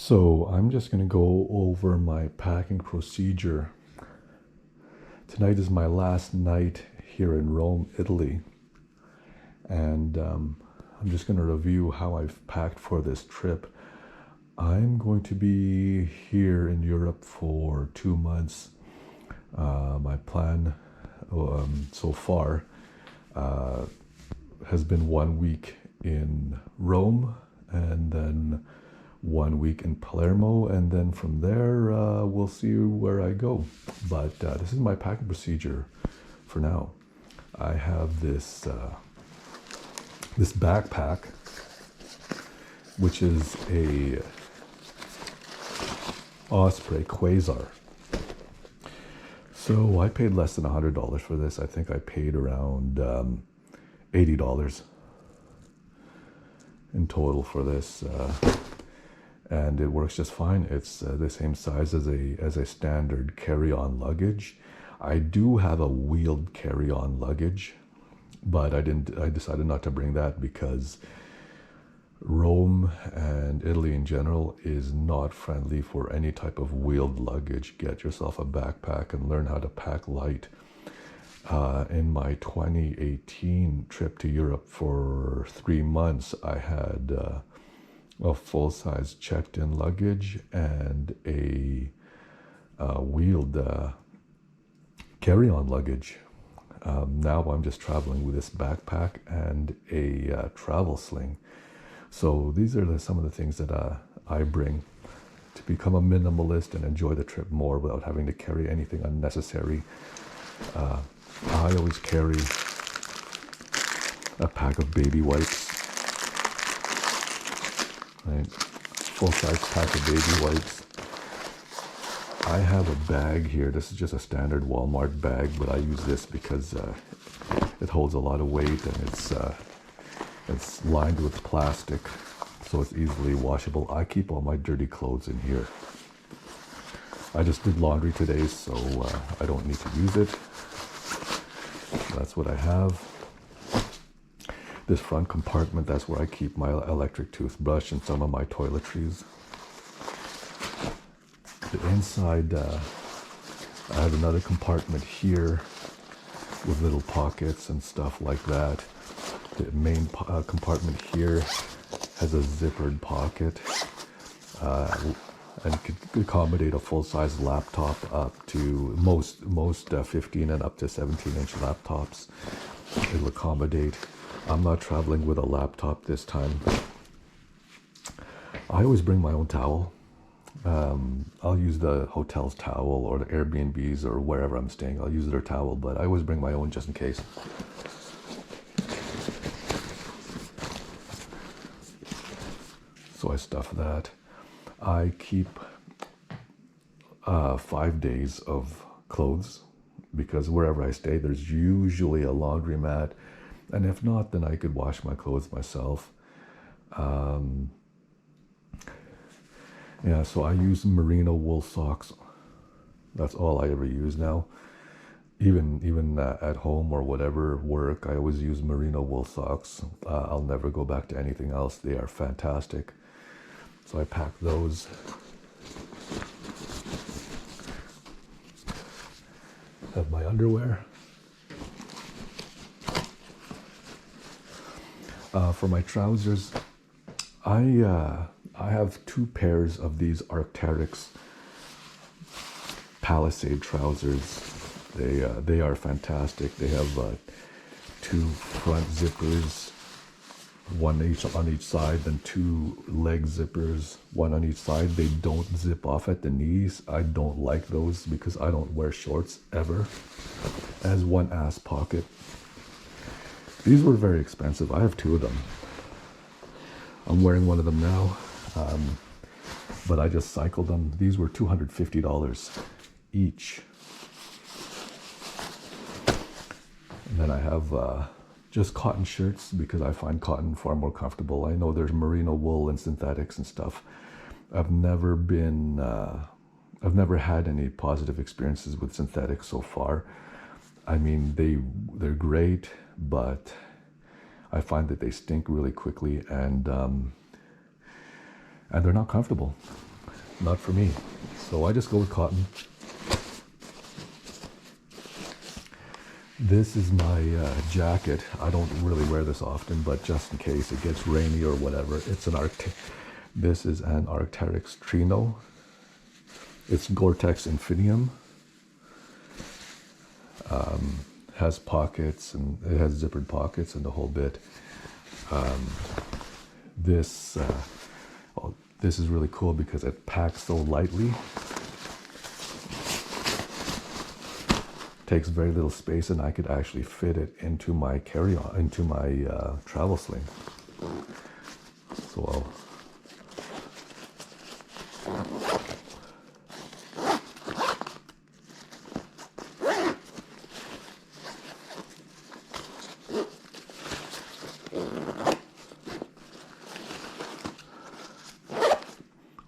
So I'm just going to go over my packing procedure. Tonight is my last night here in Rome, Italy, and I'm just going to review how I've packed for this trip. I'm going to be here in Europe for 2 months. My plan so far has been 1 week in Rome and then 1 week in Palermo, and then from there we'll see where I go. But this is my packing procedure for now. I have this this backpack, which is a Osprey Quasar. So I paid less than $100 for this. I think I paid around $80 in total for this. And it works just fine. It's the same size as a standard carry-on luggage. I do have a wheeled carry-on luggage, but I decided not to bring that because Rome and Italy in general is not friendly for any type of wheeled luggage. Get yourself a backpack and learn how to pack light. In my 2018 trip to Europe for 3 months, I had a full-size checked-in luggage and a wheeled carry-on luggage. Now I'm just traveling with this backpack and a travel sling. So these are some of the things that I bring to become a minimalist and enjoy the trip more without having to carry anything unnecessary. I always carry a pack of baby wipes. Right. Full-size pack of baby wipes. I have a bag here. This is just a standard Walmart bag, but I use this because it holds a lot of weight and it's lined with plastic, so it's easily washable. I keep all my dirty clothes in here. I just did laundry today, so I don't need to use it. That's what I have. This front compartment, that's where I keep my electric toothbrush and some of my toiletries. The inside, I have another compartment here with little pockets and stuff like that. The main compartment here has a zippered pocket and could accommodate a full-size laptop up to most 15 and up to 17-inch laptops. It'll accommodate. I'm not traveling with a laptop this time. I always bring my own towel. I'll use the hotel's towel or the Airbnb's or wherever I'm staying. I'll use their towel, but I always bring my own just in case. So I stuff that. I keep 5 days of clothes because wherever I stay, there's usually a laundromat. And if not, then I could wash my clothes myself. Yeah, so I use merino wool socks. That's all I ever use now. Even at home or whatever work, I always use merino wool socks. I'll never go back to anything else. They are fantastic. So I pack those. Have my underwear. For my trousers, I have 2 pairs of these Arc'teryx Palisade trousers. They are fantastic. They have 2 front zippers, one on each side, then 2 leg zippers, one on each side. They don't zip off at the knees. I don't like those because I don't wear shorts ever. It has 1 ass pocket. These were very expensive. I have 2 of them. I'm wearing one of them now, but I just cycled them. These were $250 each. And then I have just cotton shirts because I find cotton far more comfortable. I know there's merino wool and synthetics and stuff. I've never had any positive experiences with synthetics so far. I mean, they're great, but I find that they stink really quickly and they're not comfortable. not for me. So I just go with cotton. This is my jacket. I don't really wear this often, but just in case it gets rainy or whatever, it's an This is an Arc'teryx Trino. It's Gore-Tex Infinium. Has pockets, and it has zippered pockets and the whole bit. This is really cool because it packs so lightly. Takes very little space, and I could actually fit it into my carry-on, into my travel sling. So I'll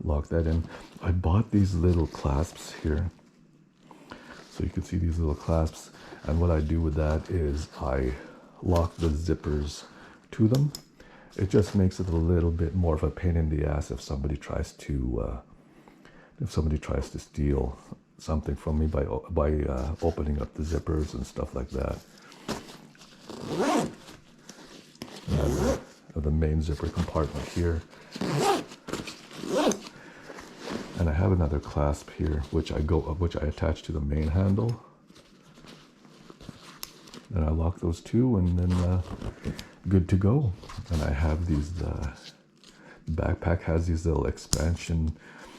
lock that in. I bought these little clasps here. So you can see these little clasps. And what I do with that is I lock the zippers to them. It just makes it a little bit more of a pain in the ass if somebody tries to steal something from me by opening up the zippers and stuff like that. And the main zipper compartment here. And I have another clasp here, which I attach to the main handle. And I lock those two, and then good to go. And I have these. The backpack has these little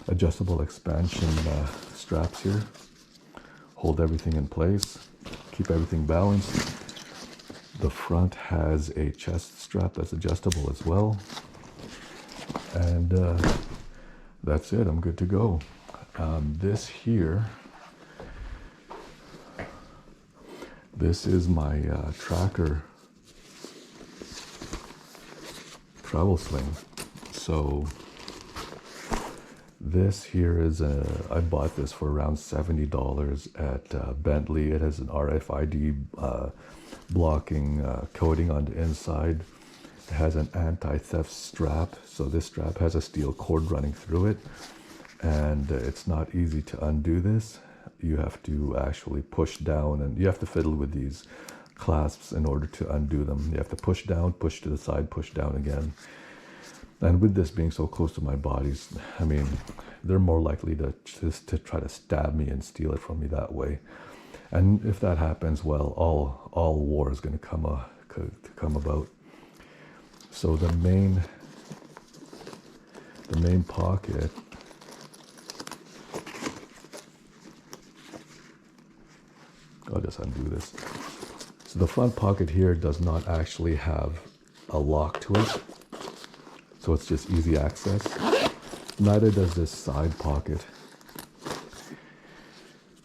adjustable expansion straps here. Hold everything in place, keep everything balanced. The front has a chest strap that's adjustable as well. And that's it, I'm good to go. This here, this is my tracker travel sling. So this here is I bought this for around $70 at Bentley. It has an RFID blocking coating on the inside. It has an anti-theft strap, so this strap has a steel cord running through it, and it's not easy to undo this. You have to actually push down, and you have to fiddle with these clasps in order to undo them. You have to push down, push to the side, push down again. And with this being so close to my bodies, I mean, they're more likely to try to stab me and steal it from me that way. And if that happens, well, all war is going to come about. So the main pocket, I'll just undo this. So the front pocket here does not actually have a lock to it, so it's just easy access. Neither does this side pocket.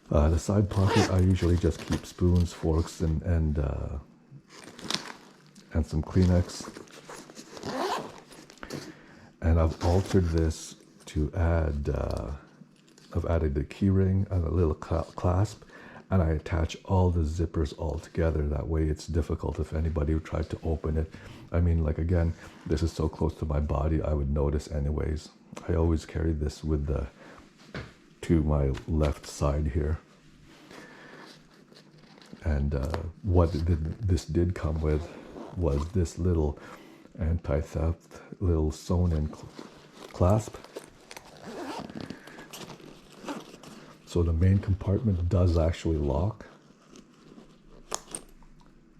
The side pocket, I usually just keep spoons, forks, and some Kleenex. And I've altered this to add, I've added the key ring and a little clasp, and I attach all the zippers all together. That way it's difficult if anybody tried to open it. I mean, like, again, this is so close to my body, I would notice anyways. I always carry this with to my left side here. And what this did come with was this little anti-theft, little sewn-in clasp. So the main compartment does actually lock.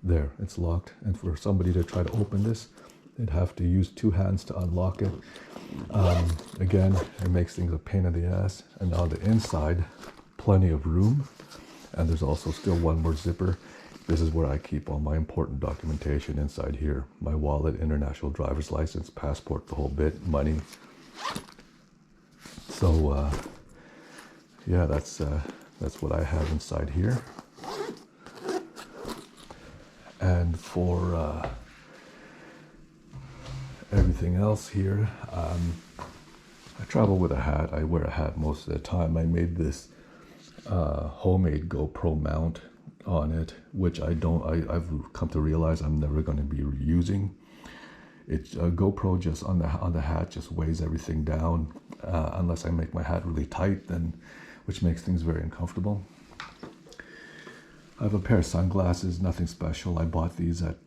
There, it's locked. And for somebody to try to open this, they'd have to use two hands to unlock it. Again, it makes things a pain in the ass. And on the inside, plenty of room. And there's also still one more zipper. This is where I keep all my important documentation inside here. My wallet, international driver's license, passport, the whole bit, money. So, yeah, that's what I have inside here. And for everything else here, I travel with a hat. I wear a hat most of the time. I made this homemade GoPro mount on it, which I've come to realize I'm never going to be using. It GoPro just on the hat just weighs everything down, unless I make my hat really tight, then which makes things very uncomfortable. I have a pair of sunglasses, nothing special. I bought these at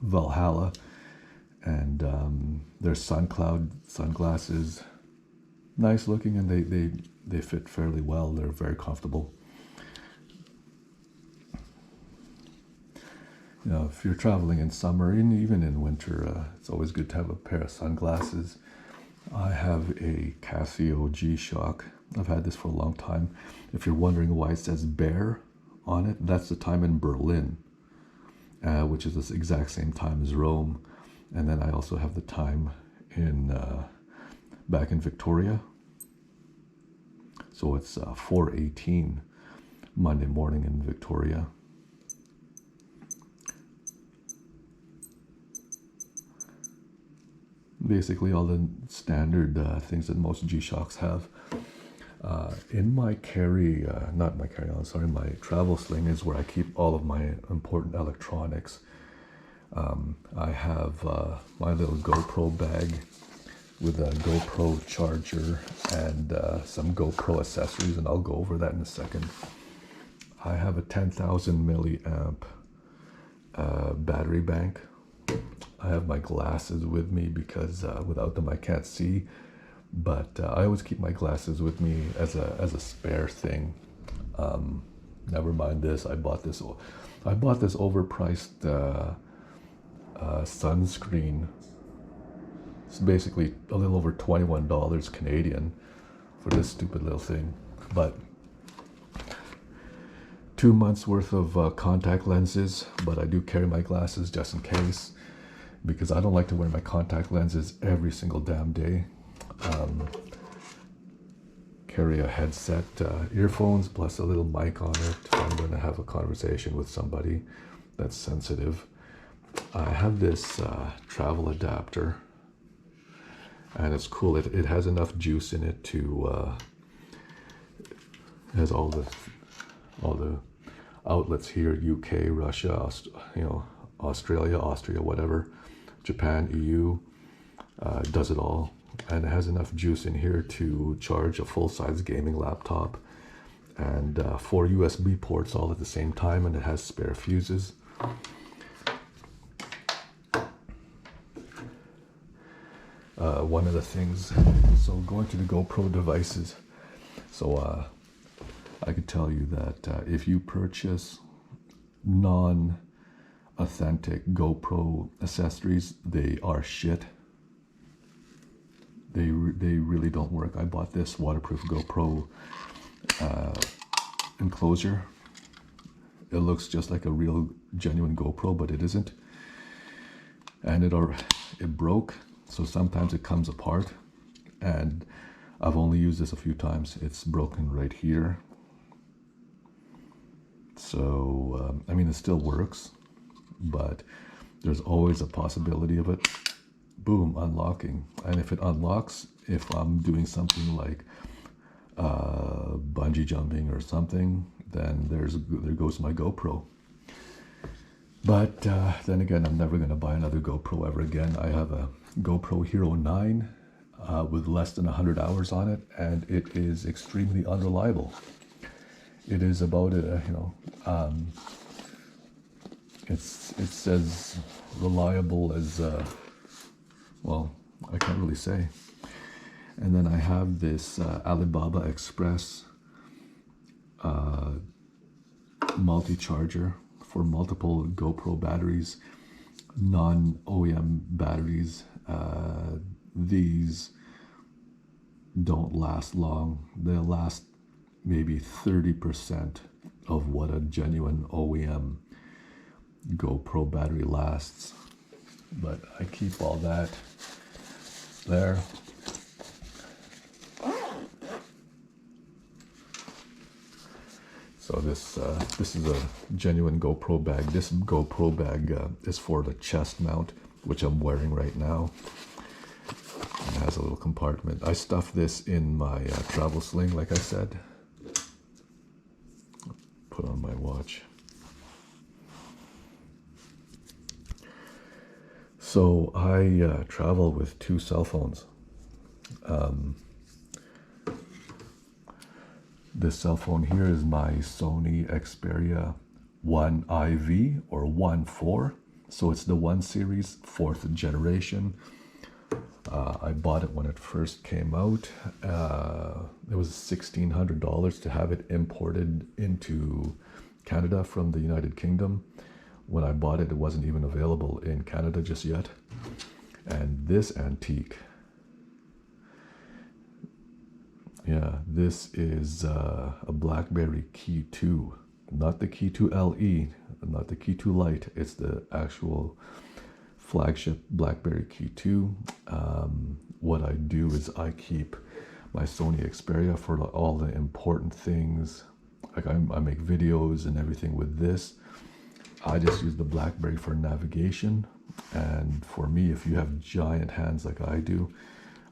Valhalla, and they're SunCloud sunglasses, nice looking, and they fit fairly well. They're very comfortable. You know, if you're traveling in summer and even in winter, it's always good to have a pair of sunglasses. I have a Casio G-Shock. I've had this for a long time. If you're wondering why it says bear on it, that's the time in Berlin, which is the exact same time as Rome. And then I also have the time in back in Victoria. So it's 4:18 Monday morning in Victoria. Basically all the standard things that most G-Shocks have. In my not my carry-on, sorry, my travel sling is where I keep all of my important electronics. I have my little GoPro bag with a GoPro charger and some GoPro accessories, and I'll go over that in a second. I have a 10,000 milliamp battery bank. I have my glasses with me because without them I can't see, but I always keep my glasses with me as a spare thing. Never mind this. I bought this overpriced sunscreen. It's basically a little over $21 Canadian for this stupid little thing, but 2 months worth of contact lenses. But I do carry my glasses just in case, because I don't like to wear my contact lenses every single damn day. Carry a headset, earphones, plus a little mic on it if I'm going to have a conversation with somebody that's sensitive. I have this travel adapter, and it's cool. It has enough juice in it to it has all the outlets here: UK, Russia, Australia, Austria, whatever, Japan, EU. It does it all, and it has enough juice in here to charge a full-size gaming laptop, and 4 USB ports all at the same time, and it has spare fuses. One of the things, so going to the GoPro devices, so I could tell you that if you purchase non-authentic GoPro accessories, they are shit. They really don't work. I bought this waterproof GoPro enclosure. It looks just like a real genuine GoPro, but it isn't. And it broke, so sometimes it comes apart. And I've only used this a few times. It's broken right here. So, I mean, it still works, but there's always a possibility of it, boom, unlocking. And if it unlocks, if I'm doing something like bungee jumping or something, then there goes my GoPro. But then again, I'm never going to buy another GoPro ever again. I have a GoPro Hero 9 with less than 100 hours on it, and it is extremely unreliable. It is about it's as reliable as well, I can't really say. And then I have this Alibaba Express multi-charger for multiple GoPro batteries, non-OEM batteries. These don't last long. They'll last maybe 30% of what a genuine OEM GoPro battery lasts. But I keep all that there. So this is a genuine GoPro bag. This GoPro bag is for the chest mount, which I'm wearing right now. It has a little compartment. I stuff this in my travel sling, like I said. Put on my watch. So I travel with two cell phones. This cell phone here is my Sony Xperia 1 IV or 1.4. So it's the 1 series, 4th generation. I bought it when it first came out. It was $1,600 to have it imported into Canada from the United Kingdom. When I bought it, it wasn't even available in Canada just yet. And this antique, yeah, this is a BlackBerry Key 2, not the Key 2 LE, not the Key 2 Lite. It's the actual flagship BlackBerry Key 2. What I do is I keep my Sony Xperia for all the important things. Like I make videos and everything with this. I just use the BlackBerry for navigation. And for me, if you have giant hands like I do,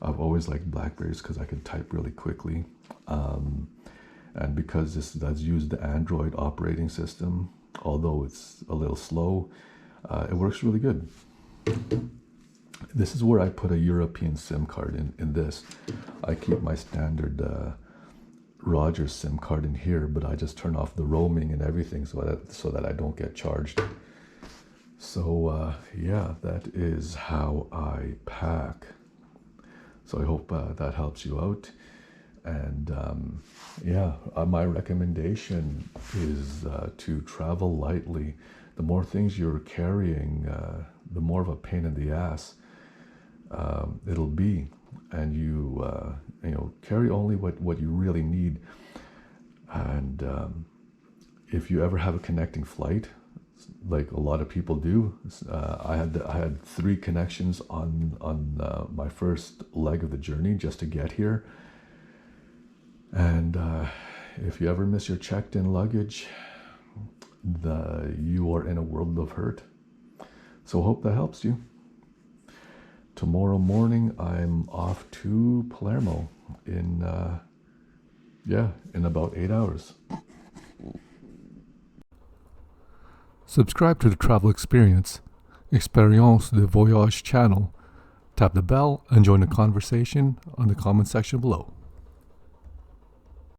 I've always liked Blackberries because I can type really quickly. And because this does use the Android operating system, although it's a little slow, it works really good. This is where I put a European SIM card in this. I keep my standard Rogers SIM card in here, but I just turn off the roaming and everything so that I don't get charged. So yeah, that is how I pack. So I hope that helps you out. And yeah, my recommendation is to travel lightly. The more things you're carrying, the more of a pain in the ass it'll be. And you know, carry only what you really need. And if you ever have a connecting flight, like a lot of people do, I had 3 connections on my first leg of the journey just to get here. And if you ever miss your checked-in luggage, you are in a world of hurt. So hope that helps you. Tomorrow morning I'm off to Palermo in about 8 hours. Subscribe to the Travel Experience de Voyage channel. Tap the bell and join the conversation on the comment section below.